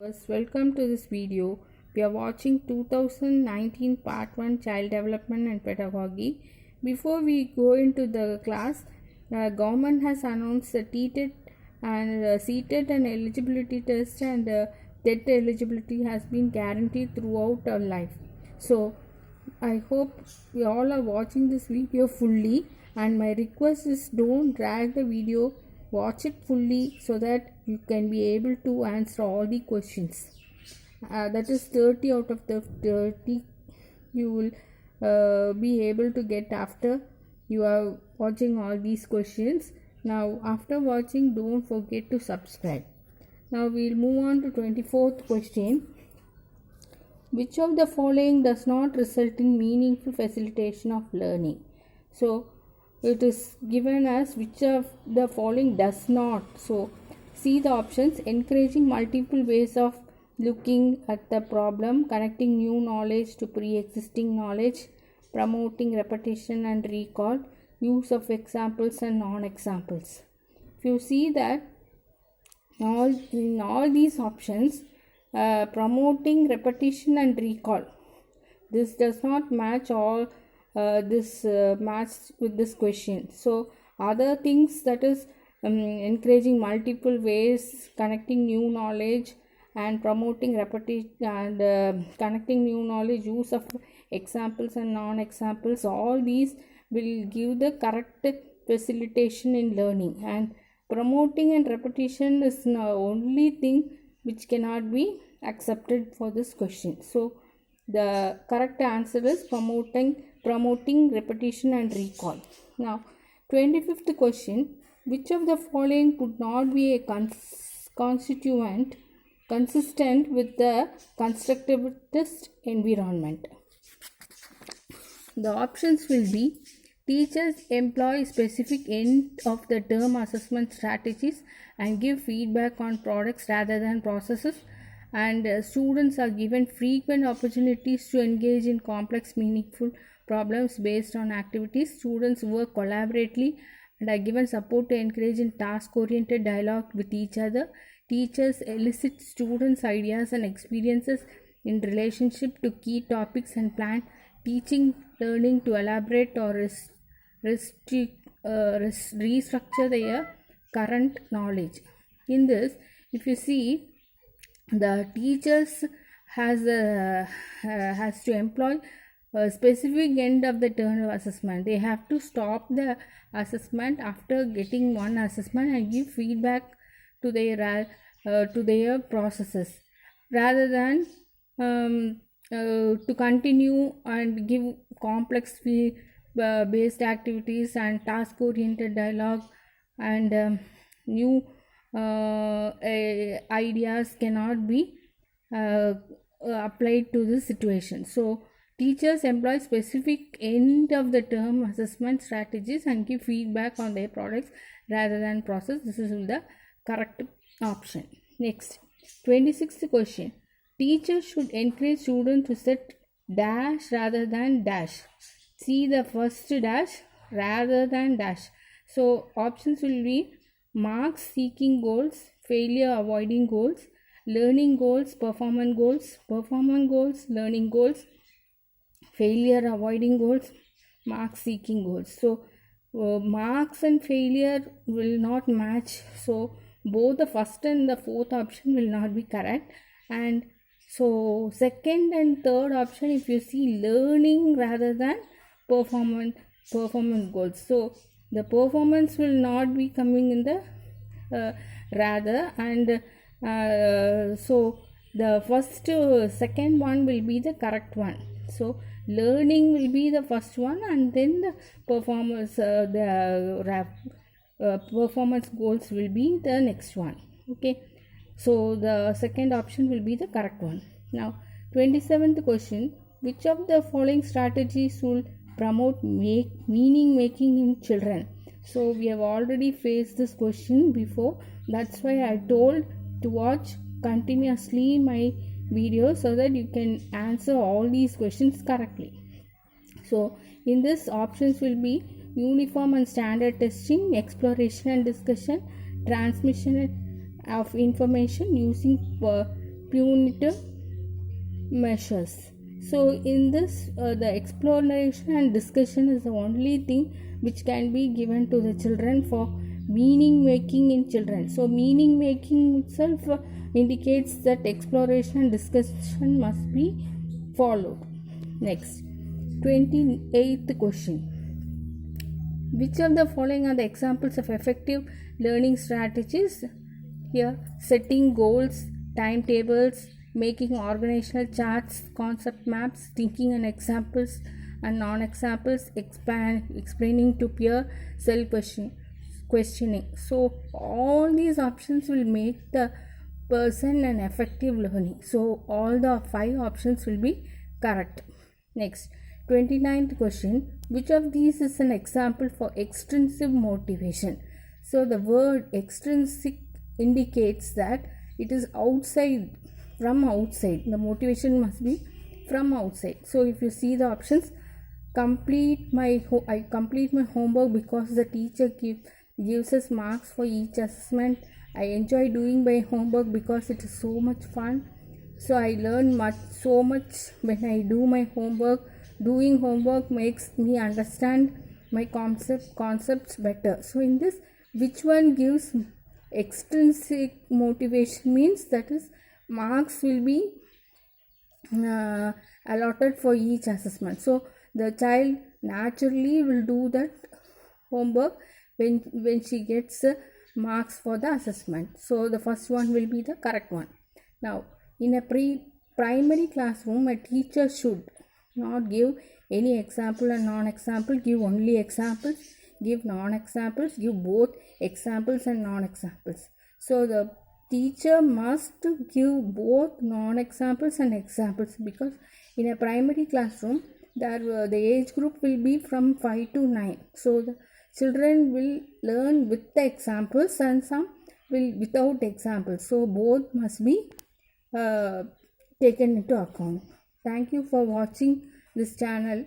Welcome to this video. We are watching 2019 Part 1 Child Development and Pedagogy. Before we go into the class, the government has announced the TET and CTET and eligibility test and TET eligibility has been guaranteed throughout our life. So, I hope we all are watching this video fully, and my request is don't drag the video, watch it fully so that you can be able to answer all the questions. That is 30 out of the 30 you will be able to get after you are watching all these questions. Now after watching, don't forget to subscribe. Now we'll move on to 24th question. Which of the following does not result in meaningful facilitation of learning? So it is given as which of the following does not. So see the options: encouraging multiple ways of looking at the problem, connecting new knowledge to pre-existing knowledge, promoting repetition and recall, use of examples and non-examples. If you see that in all these options, promoting repetition and recall, this does not match all match with this question. So other things, that is encouraging multiple ways, connecting new knowledge and promoting repetition and connecting new knowledge, use of examples and non-examples, all these will give the correct facilitation in learning, and promoting and repetition is the only thing which cannot be accepted for this question. So the correct answer is promoting repetition and recall. Now 25th question: which of the following could not be a constituent consistent with the constructivist environment? The options will be: teachers employ specific end of the term assessment strategies and give feedback on products rather than processes, and students are given frequent opportunities to engage in complex, meaningful problems based on activities. Students work collaboratively and are given support to encourage in task-oriented dialogue with each other. Teachers elicit students' ideas and experiences in relationship to key topics and plan teaching learning to elaborate or restructure their current knowledge. In this, if you see, the teachers has to employ a specific end of the term assessment. They have to stop the assessment after getting one assessment and give feedback to their processes, rather than to continue and give complex based activities and task oriented dialogue, and new ideas cannot be applied to this situation. So teachers employ specific end of the term assessment strategies and give feedback on their products rather than process. This is the correct option. Next, 26th question: teachers should encourage students to set dash rather than dash. See the first dash, rather than dash. So options will be: marks seeking goals, failure avoiding goals, learning goals, performance goals, learning goals, failure avoiding goals, marks seeking goals. So marks and failure will not match, so both the first and the fourth option will not be correct. And so second and third option, if you see, learning rather than performance goals, so the performance will not be coming in the rather, and so the first second one will be the correct one. So learning will be the first one, and then the performance performance goals will be the next one. Okay, so the second option will be the correct one. Now 27th question: which of the following strategies will promote meaning making in children? So we have already faced this question before, that's why I told to watch continuously my video so that you can answer all these questions correctly. So in this, options will be: uniform and standard testing, exploration and discussion, transmission of information using punitive measures. So in this, the exploration and discussion is the only thing which can be given to the children for meaning making in children. So meaning making itself indicates that exploration and discussion must be followed. Next, 28th question. Which of the following are the examples of effective learning strategies? Here, setting goals, timetables, making organizational charts, concept maps, thinking on examples and non-examples, explaining to peer, self-questioning. So all these options will make the person an effective learning. So all the 5 options will be correct. Next, 29th question. Which of these is an example for extrinsic motivation? So the word extrinsic indicates that it is outside, from outside. The motivation must be from outside. So if you see the options, I complete my homework because the teacher gives us marks for each assessment. I enjoy doing my homework because it is so much fun. So I learn so much when I do my homework. Doing homework makes me understand my concepts better. So in this, which one gives extrinsic motivation? Means that is, marks will be allotted for each assessment. So the child naturally will do that homework when she gets marks for the assessment. So the first one will be the correct one. Now, in a primary classroom, a teacher should not give any example and non-example, give only examples, give non-examples, give both examples and non-examples. So the teacher must give both non-examples and examples, because in a primary classroom the age group will be from 5 to 9. So the children will learn with the examples and some will without examples. So both must be taken into account. Thank you for watching this channel.